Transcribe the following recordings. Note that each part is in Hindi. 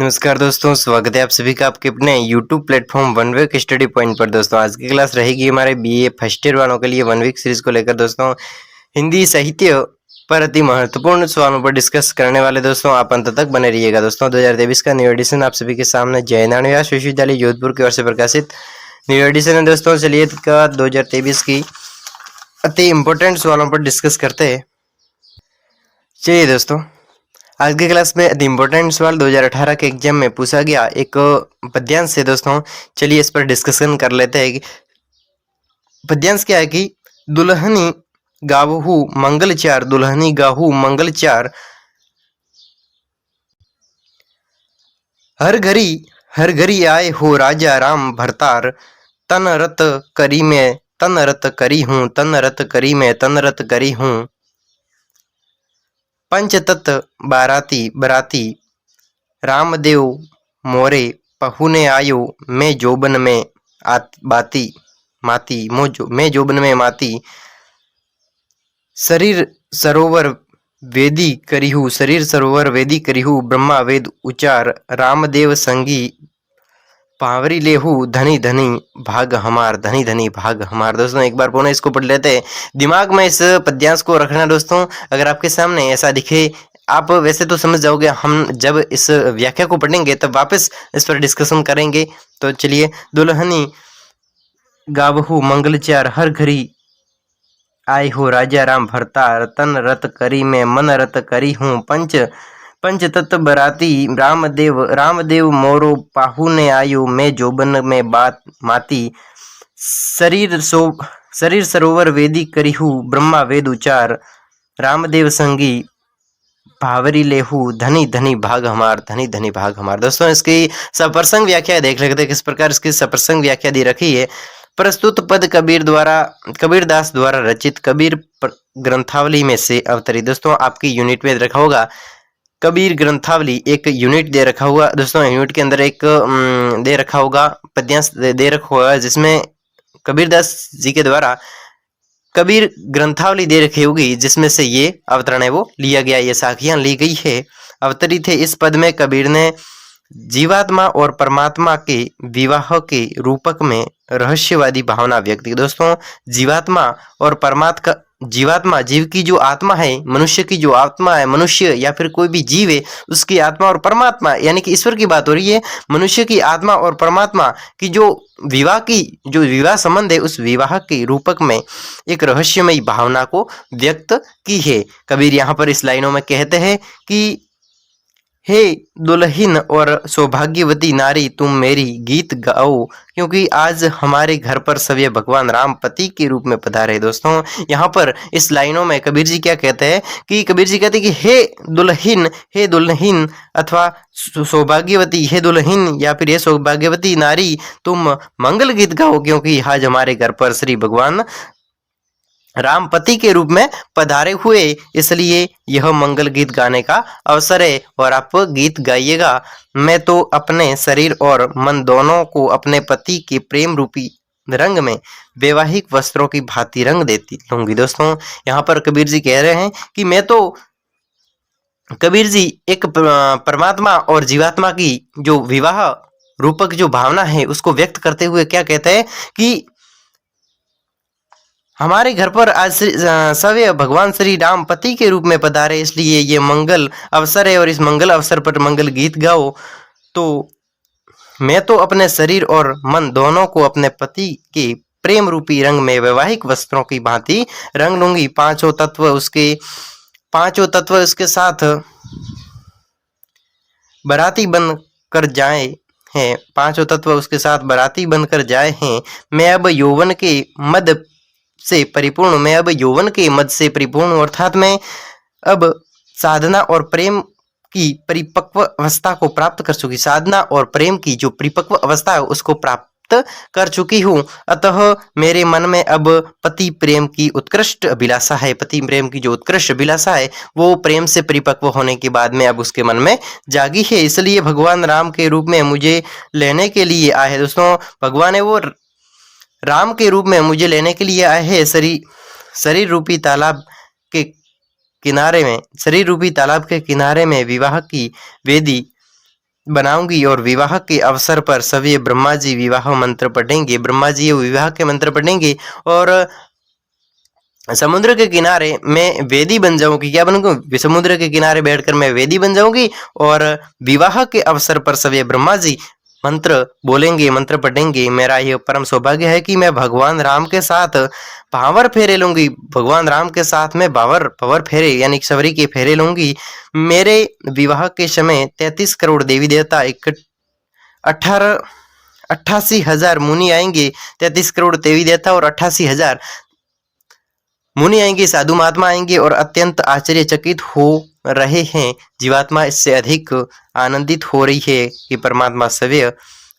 नमस्कार दोस्तों, स्वागत है आप सभी का आपके अपने YouTube platform one week study point पर। दोस्तों आज की क्लास रहेगी हमारे बीए फर्स्ट ईयर वालों के लिए वन वीक सीरीज को लेकर। दोस्तों हिंदी साहित्य पर अति महत्वपूर्ण सवालों पर डिस्कस करने वाले दोस्तों आप अंत तक बने रहिएगा। दोस्तों 2023 का न्यू एडिशन आप सभी के सामने जयनारायण व्यास विश्वविद्यालय जोधपुर की ओर से प्रकाशित न्यू एडिशन है। दोस्तों चलिए 2023 की अति इम्पोर्टेंट सवालों पर डिस्कस करते हैं। चलिए दोस्तों आज की क्लास में अति इम्पोर्टेंट सवाल 2018 के एग्जाम में पूछा गया एक पद्यांश से। दोस्तों चलिए इस पर डिस्कशन कर लेते हैं कि पद्यांश क्या है कि दुल्हनी गावहू मंगल चार, दुल्हनी गाहू मंगल चार, हर घड़ी आए हो राजा राम भरतार, तन रत करी में तन रत करी हूँ, तन रत करी में तन रत करी हूँ, पंचतत्व बाराती बराती, रामदेव मोरे पहुने आयो, मैं जोबन में बाती माती, मैं जोबन में माती, शरीर सरोवर वेदी करिहु, शरीर सरोवर वेदी करिहु, ब्रह्मा वेद उचार, रामदेव संगी पावरी लेहू, धनी धनी भाग हमार, धनी धनी भाग हमार। दोस्तों एक बार पुनः इसको पढ़ लेते हैं, दिमाग में इस पद्यांश को रखना। दोस्तों अगर आपके सामने ऐसा दिखे, आप वैसे तो समझ जाओगे, हम जब इस व्याख्या को पढ़ेंगे तब वापस इस पर डिस्कशन करेंगे। तो चलिए, दुल्हनी गावहू मंगल चार, हर घड़ी आए हो राजा राम भरतार, तन रत करी में मन रत करी हूँ, पंचतत्व बराती, रामदेव मोरो पाहुने आयु, मैं जोबन में बात माती, शरीर सरोवर वेदी करिहु, ब्रह्मा वेद उचार, रामदेव संगी भावरी लेहू, धनी धनी भाग हमार, धनी धनी भाग हमार। दोस्तों इसकी सप्रसंग व्याख्या देख लेते हैं किस प्रकार इसकी सप्रसंग व्याख्या दी रखी है। प्रस्तुत पद कबीरदास द्वारा रचित कबीर ग्रंथावली में से अवतरित। दोस्तों आपकी यूनिट में रखा होगा कबीर ग्रंथावली, एक यूनिट दे रखा हुआ। दोस्तों यूनिट के अंदर एक दे रखा होगा पद्यांश दे रखा होगा, जिसमें कबीरदास जी के द्वारा कबीर ग्रंथावली दे रखी होगी, जिसमें से ये अवतरण है वो लिया गया, ये साखियां ली गई है, अवतरित है। इस पद में कबीर ने जीवात्मा और परमात्मा के विवाह के रूपक में रहस्यवादी भावना व्यक्त की। दोस्तों जीवात्मा और जीवात्मा जीव की जो आत्मा है, मनुष्य की जो आत्मा है, मनुष्य या फिर कोई भी जीव है, उसकी आत्मा और परमात्मा यानी कि ईश्वर की बात हो रही है। मनुष्य की आत्मा और परमात्मा की जो विवाह संबंध है, उस विवाह के रूपक में एक रहस्यमयी भावना को व्यक्त की है। कबीर यहाँ पर इस लाइनों में कहते हैं कि हे दुल्हन और सौभाग्यवती नारी, तुम मेरी गीत गाओ, क्योंकि आज हमारे घर पर सवय भगवान राम पति के रूप में पधारे। दोस्तों यहाँ पर इस लाइनों में कबीर जी क्या कहते हैं कि कबीर जी कहते हैं कि हे दुल्हन अथवा सौभाग्यवती, हे दुल्हन या फिर हे सौभाग्यवती नारी, तुम मंगल गीत गाओ, क्योंकि आज हमारे घर पर श्री भगवान रामपति के रूप में पधारे हुए, इसलिए यह मंगल गीत गाने का अवसर है और आप गीत गाइएगा। मैं तो अपने शरीर और मन दोनों को अपने पति के प्रेम रूपी रंग में वैवाहिक वस्त्रों की भांति रंग देती लूंगी। दोस्तों यहाँ पर कबीर जी कह रहे हैं कि कबीर जी एक परमात्मा और जीवात्मा की जो विवाह रूपक जो भावना है उसको व्यक्त करते हुए क्या कहते हैं कि हमारे घर पर आज सवय भगवान श्री राम पति के रूप में पधारे, इसलिए ये मंगल अवसर है और इस मंगल अवसर पर मंगल गीत गाओ। तो मैं तो अपने शरीर और मन दोनों को अपने पति के प्रेम रूपी रंग में वैवाहिक वस्त्रों की भांति रंग लूंगी। पांचों तत्व उसके साथ बराती बन कर जाए हैं, पांचों तत्व उसके साथ बराती बनकर जाए हैं। मैं अब यौवन के मद से परिपूर्ण अर्थात मैं अब साधना और प्रेम की परिपक्व अवस्था को प्राप्त कर चुकी, साधना और प्रेम की जो परिपक्व अवस्था है उसको प्राप्त कर चुकी हूँ। अतः मेरे मन में अब पति प्रेम की उत्कृष्ट अभिलाषा है, पति प्रेम की जो उत्कृष्ट अभिलाषा है वो प्रेम से परिपक्व होने के बाद में अब उसके मन में जागी है, इसलिए भगवान राम के रूप में मुझे लेने के लिए आए हैं। दोस्तों भगवान है वो राम के रूप में मुझे लेने के लिए आए हैं। शरीर रूपी तालाब के किनारे में विवाह की वेदी बनाऊंगी और विवाह के अवसर पर सभी ब्रह्मा जी विवाह मंत्र पढ़ेंगे। ब्रह्मा जी ये विवाह के मंत्र पढ़ेंगे और समुद्र के किनारे मैं वेदी बन जाऊंगी। क्या बनूंगी? समुद्र के किनारे बैठकर मैं वेदी बन जाऊंगी और विवाह के अवसर पर सभी ब्रह्मा जी मंत्र बोलेंगे, मंत्र पढ़ेंगे। मेरा यह परम सौभाग्य है कि मैं भगवान राम के साथ भावर फेरे लूंगी। भगवान राम के साथ मैं भावर फेरे यानी सवरी के फेरे लूंगी। मेरे विवाह के समय 33 करोड़ देवी देवता 88,000 मुनि आएंगे। 33 करोड़ देवी देवता और 88,000 मुनि आएंगे, साधु महात्मा आएंगे और अत्यंत आश्चर्यचकित हो रहे हैं। जीवात्मा इससे अधिक आनंदित हो रही है कि परमात्मा सवय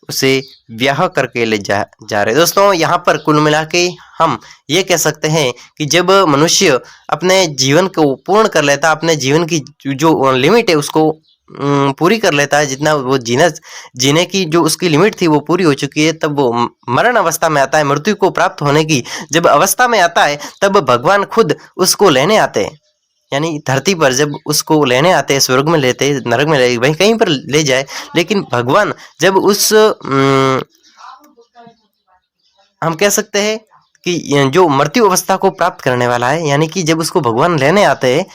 उसे ब्याह करके ले जा रहे। दोस्तों यहाँ पर कुल मिला के हम ये कह सकते हैं कि जब मनुष्य अपने जीवन को पूर्ण कर लेता, अपने जीवन की जो लिमिट है उसको पूरी कर लेता है, जितना वो जीने की जो उसकी लिमिट थी वो पूरी हो चुकी है, तब वो मरण अवस्था में आता है, मृत्यु को प्राप्त होने की जब अवस्था में आता है, तब भगवान खुद उसको लेने आते हैं। यानी धरती पर जब उसको लेने आते हैं, स्वर्ग में लेते, नरक में ले, वहीं कहीं पर ले जाए, लेकिन भगवान जब उस हम कह सकते हैं कि जो मृत्यु अवस्था को प्राप्त करने वाला है, यानी कि जब उसको भगवान लेने आते हैं,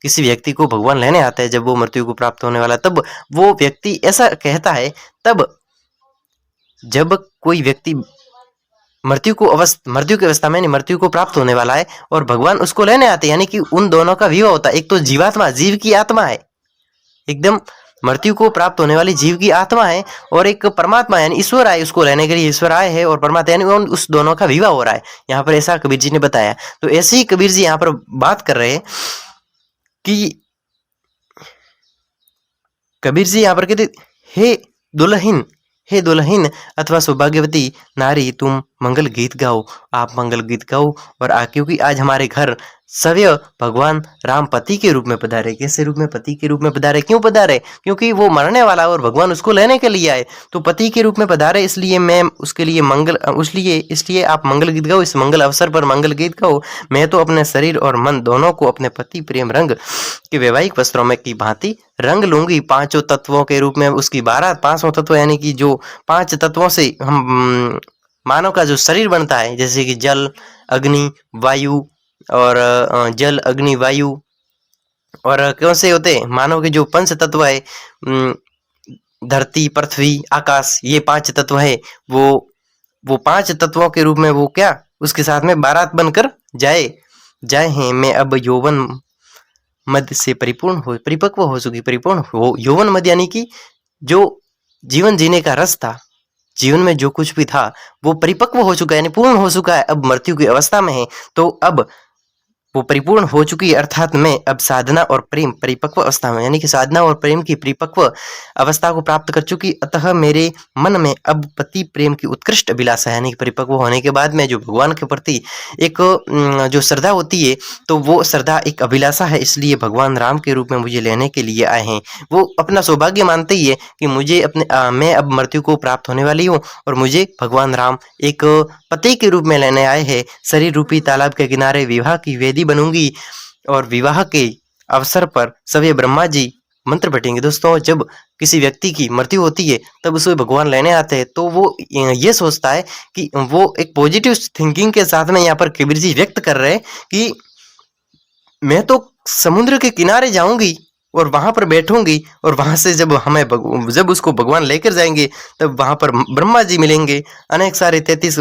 किसी व्यक्ति को भगवान लेने आता है, जब वो मृत्यु को प्राप्त होने वाला, तब वो व्यक्ति ऐसा कहता है, तब जब कोई व्यक्ति मृत्यु की अवस्था में मृत्यु को प्राप्त होने वाला है और भगवान उसको लेने आते हैं, यानी कि उन दोनों का विवाह होता है। एक तो जीवात्मा, जीव की आत्मा है, एकदम मृत्यु को प्राप्त होने वाली जीव की आत्मा है, और एक परमात्मा यानी ईश्वर आए, उसको लेने के लिए ईश्वर आए हैं, और परमात्मा यानी उस दोनों का विवाह हो रहा है। यहाँ पर ऐसा कबीर जी ने बताया। तो ऐसे ही कबीर जी यहाँ पर बात कर रहे हैं कि कबीर जी यहाँ पर कहते, हे दुल्हन अथवा सौभाग्यवती नारी, तुम मंगल गीत गाओ, आप मंगल गीत गाओ। और क्योंकि आज हमारे घर सवय भगवान राम पति के रूप में पधारे। कैसे रूप में? पति के रूप में पधारे। क्यों पधारे? क्योंकि वो मरने वाला और भगवान उसको लेने के लिए आए, तो पति के रूप में पधारे, इसलिए मैं उसके लिए इसलिए आप मंगल गीत गाओ। इस मंगल अवसर पर मंगल गीत गाओ। मैं तो अपने शरीर और मन दोनों को अपने पति प्रेम रंग के वैवाहिक वस्त्रों में की भांति रंग लूंगी। पांचों तत्वों के रूप में उसकी 5वां तत्व, यानी कि जो 5 तत्वों से हम मानव का जो शरीर बनता है, जैसे कि जल, अग्नि, वायु और जल, अग्नि, वायु, और कौन से होते हैं मानव के जो 5 तत्व है, धरती, पृथ्वी, आकाश, ये 5 तत्व है। वो 5 तत्वों के रूप में वो क्या उसके साथ में बारात बनकर जाए हैं। मैं अब यौवन मध्य से परिपक्व हो चुकी। परिपूर्ण हो यौवन मध्य यानी कि जो जीवन जीने का रस था, जीवन में जो कुछ भी था वो परिपक्व हो चुका है, यानी पूर्ण हो चुका है। अब मृत्यु की अवस्था में है, तो अब वो परिपूर्ण हो चुकी है, अर्थात मैं अब साधना और प्रेम परिपक्व अवस्था में, यानी कि साधना और प्रेम की परिपक्व अवस्था को प्राप्त कर चुकी। अतः मेरे मन में अब पति प्रेम की उत्कृष्ट अभिलाषा है, यानी कि परिपक्व होने के बाद में जो भगवान के प्रति एक जो श्रद्धा होती है, तो वो श्रद्धा एक अभिलाषा है। इसलिए भगवान राम के रूप में मुझे लेने के लिए आए हैं। वो अपना सौभाग्य मानते ही है कि मुझे मैं अब मृत्यु को प्राप्त होने वाली हूँ और मुझे भगवान राम एक पति के रूप में लेने आए हैं। शरीर रूपी तालाब के किनारे विवाह की वेदी बनूंगी और विवाह के अवसर पर सभी ब्रह्मा जी मंत्र पढ़ेंगे। दोस्तों, जब किसी व्यक्ति की मृत्यु होती है तब उसे भगवान लेने आते हैं, तो वो ये सोचता है कि वो एक पॉजिटिव थिंकिंग के साथ में यहाँ पर कबीर जी व्यक्त कर रहे हैं कि मैं तो समुद्र के किनारे जाऊंगी और वहां पर बैठूंगी, और वहां से जब उसको भगवान लेकर जाएंगे, तब वहां पर ब्रह्मा जी मिलेंगे। अनेक सारे 33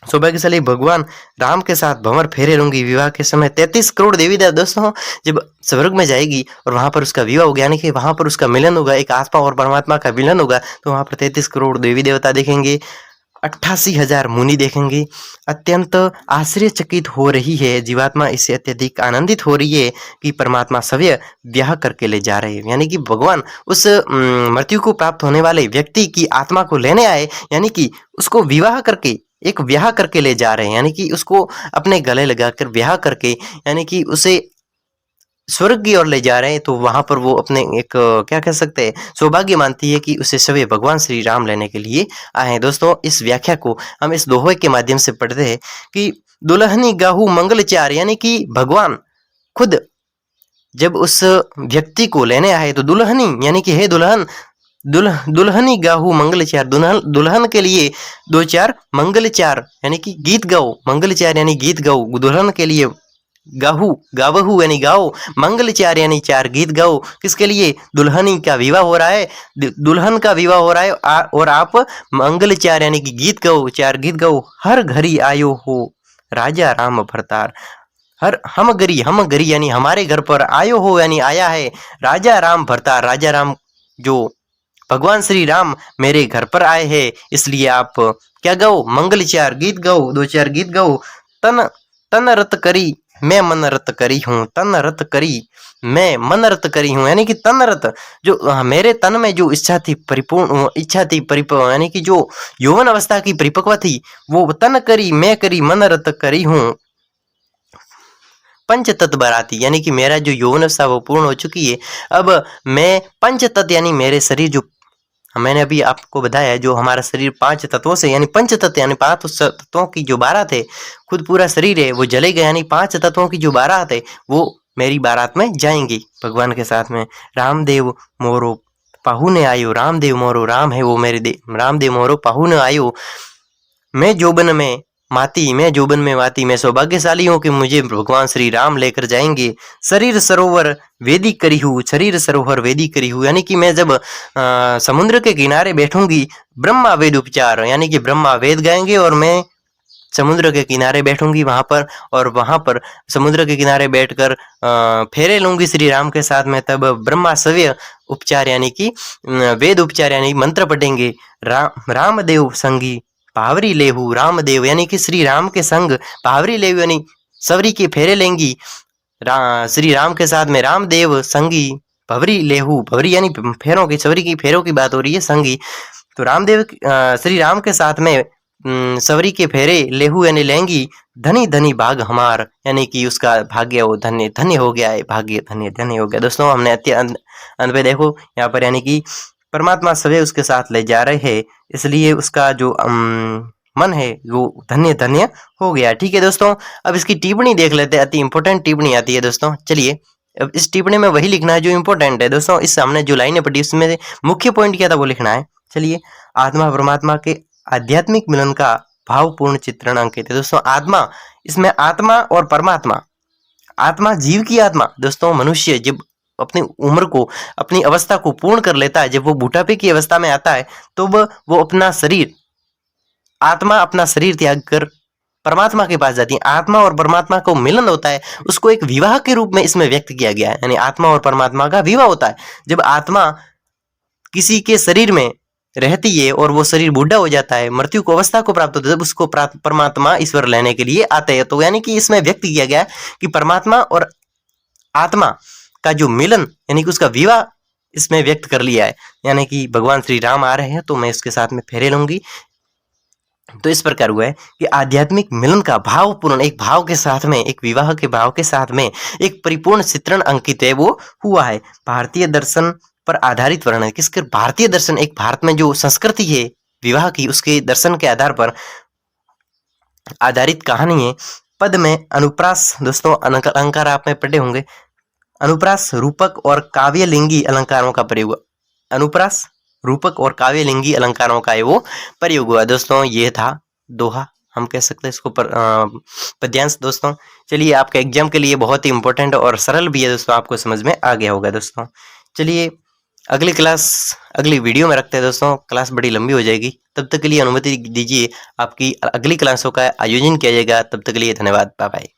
सौभाग्यशाली भगवान राम के साथ भंवर फेरे लूंगी। विवाह के समय 33 करोड़ देवी देवता दोस्तों जब स्वर्ग में जाएगी और वहां पर उसका विवाह होगा, यानी कि वहां पर उसका मिलन होगा, एक आत्मा और परमात्मा का मिलन होगा, तो वहां पर 33 करोड़ देवी देवता देखेंगे, 88,000 मुनि देखेंगे। अत्यंत आश्चर्यचकित हो रही है जीवात्मा, इससे अत्यधिक आनंदित हो रही है कि परमात्मा सवय ब्याह करके ले जा रहे हैं, यानी कि भगवान उस मृत्यु को प्राप्त होने वाले व्यक्ति की आत्मा को लेने आए, यानी कि उसको विवाह करके एक ब्याह करके ले जा रहे हैं, यानी कि उसको अपने गले लगाकर ब्याह करके, यानी कि उसे स्वर्ग की ओर ले जा रहे हैं। तो वहां पर वो अपने एक क्या कह सकते हैं सौभाग्य मानती है कि उसे सभी भगवान श्री राम लेने के लिए आए हैं। दोस्तों, इस व्याख्या को हम इस दोहे के माध्यम से पढ़ते हैं कि दुल्हनी गाहू मंगल चार, यानी कि भगवान खुद जब उस व्यक्ति को लेने आए तो दुल्हनी यानी कि हे दुल्हन, दुल्हनी गाहू मंगलचार, दुल्हन के लिए 2-4 मंगलचार यानी कि गीत गाओ, मंगलचार यानी गीत गाओ, दुल्हन के लिए गावहू यानी गाओ, मंगलचार यानी 4 गीत गाओ। किसके लिए? दुल्हनी का विवाह हो रहा है, दुल्हन का विवाह हो रहा है और आप मंगलचार यानी कि गीत गाओ, 4 गीत गाओ। हर घड़ी आयो हो राजा राम भरतार, हर हम गरी यानी हमारे घर पर आयो हो यानी आया है राजा राम भरतार, राजा राम जो भगवान श्री राम मेरे घर पर आए हैं, इसलिए आप क्या गाओ? मंगलचार गीत गाओ, 2-4 गीत गाओ। तन रत करी मैं मन रत करी हूँ, तन रत करी मैं मन रत करी हूँ यानी कि तन रत, जो मेरे तन में जो इच्छा थी परिपूर्ण, इच्छा थी परिपक्व यानी कि जो यौवन अवस्था की परिपक्व थी, वो तन करी मैं करी मन रत करी हूँ। पंच तत्व बराती यानी कि मेरा जो यौवन अवस्था वो पूर्ण हो चुकी है। अब मैं पंच तत्व यानी मेरे शरीर जो मैंने अभी आपको बताया, जो हमारा शरीर 5 तत्वों से यानी पंच तत्व यानी 5 तत्वों की जो बारात है, खुद पूरा शरीर है वो जलेगा यानी 5 तत्वों की जो बारात है वो मेरी बारात में जाएंगी भगवान के साथ में। रामदेव मोरो पाहुने आयो, रामदेव मोरो राम है वो मेरे रामदेव मोरो पाहुने आयो। मैं जोबन में माती, मैं जोबन में माती, मैं सौभाग्यशाली हूँ कि मुझे भगवान श्री राम लेकर जाएंगे। शरीर सरोवर वेदी करी हूँ, शरीर सरोवर वेदी करी हूँ यानी कि मैं जब समुद्र के किनारे बैठूंगी, ब्रह्मा वेद उपचार यानी कि ब्रह्मा वेद गाएंगे और मैं समुद्र के किनारे बैठूंगी वहां पर, और वहां पर समुद्र के किनारे बैठकर फेरे लूंगी श्री राम के साथ में। तब ब्रह्मा सव्य उपचार यानी कि वेद उपचार यानी मंत्र पढ़ेंगे। रामदेव संगी पावरी लेहू, रामदेव यानी कि श्री राम के संग, पावरी लेहू यानी सवरी के फेरे लेंगी श्री राम के साथ में। रामदेव संगी भवरी लेहू, भवरी यानी फेरों की, सवरी की फेरों की बात हो रही है, संगी तो रामदेव श्री राम के साथ में सवरी के फेरे लेहू यानी लेंगी। धनी धनी भाग हमार यानी कि उसका भाग्य वो धन्य धन्य हो गया है, भाग्य धन्य धन्य हो गया। दोस्तों हमने अंत में देखो यहाँ पर यानी कि परमात्मा सवे उसके साथ ले जा रहे हैं, इसलिए उसका जो मन है वो धन्य धन्य हो गया। ठीक है दोस्तों, अब इसकी टिप्पणी देख लेते हैं, अति इंपॉर्टेंट टिप्पणी आती है दोस्तों। चलिए अब इस टिप्पणी में वही लिखना है जो इंपॉर्टेंट है दोस्तों। इस सामने जो लाइनें पढ़ी उसमें से मुख्य पॉइंट क्या था वो लिखना है। चलिए, आत्मा परमात्मा के आध्यात्मिक मिलन का भावपूर्ण चित्रण अंकित है दोस्तों। आत्मा, इसमें आत्मा और परमात्मा, आत्मा जीव की आत्मा दोस्तों, मनुष्य जब अपनी उम्र को, अपनी अवस्था को पूर्ण कर लेता है, जब वो बुढ़ापे की अवस्था में आता है, तो वो अपना शरीर, आत्मा अपना शरीर त्याग कर परमात्मा के पास जाती है। आत्मा और परमात्मा को मिलन होता है, उसको एक विवाह के रूप में इसमें व्यक्त किया गया है, यानी आत्मा और परमात्मा का विवाह होता है। जब आत्मा किसी के शरीर में रहती है और वो शरीर बूढ़ा हो जाता है, मृत्यु को अवस्था को प्राप्त होता है, जब उसको परमात्मा ईश्वर लेने के लिए आते हैं। तो यानी कि इसमें व्यक्त किया गया कि परमात्मा और आत्मा का जो मिलन यानी कि उसका विवाह इसमें व्यक्त कर लिया है। यानी कि भगवान श्री राम आ रहे हैं तो मैं इसके साथ में फेरे लूंगी। तो इस प्रकार हुआ है कि आध्यात्मिक मिलन का भावपूर्ण, एक भाव के साथ में, एक विवाह के भाव के साथ में एक परिपूर्ण चित्रण अंकित है, वो हुआ है। भारतीय दर्शन पर आधारित वर्णन, किसके? भारतीय दर्शन, एक भारत में जो संस्कृति है विवाह की, उसके दर्शन के आधार पर आधारित कहानी है। पद में अनुप्रास दोस्तों, अलंकार आप में पढ़े होंगे, अनुप्रास रूपक और काव्यलिंगी अलंकारों का प्रयोग, अनुप्रास रूपक और काव्यलिंगी अलंकारों का वो प्रयोग हुआ दोस्तों। ये था दोहा, हम कह सकते हैं इसको पद्यांश दोस्तों। चलिए, आपके एग्जाम के लिए बहुत ही इंपॉर्टेंट और सरल भी है दोस्तों, आपको समझ में आ गया होगा दोस्तों। चलिए अगली क्लास, अगली वीडियो में रखते हैं दोस्तों, क्लास बड़ी लंबी हो जाएगी, तब तक के लिए अनुमति दीजिए, आपकी अगली क्लासों का आयोजन किया जाएगा। तब तक के लिए धन्यवाद, बाय बाय।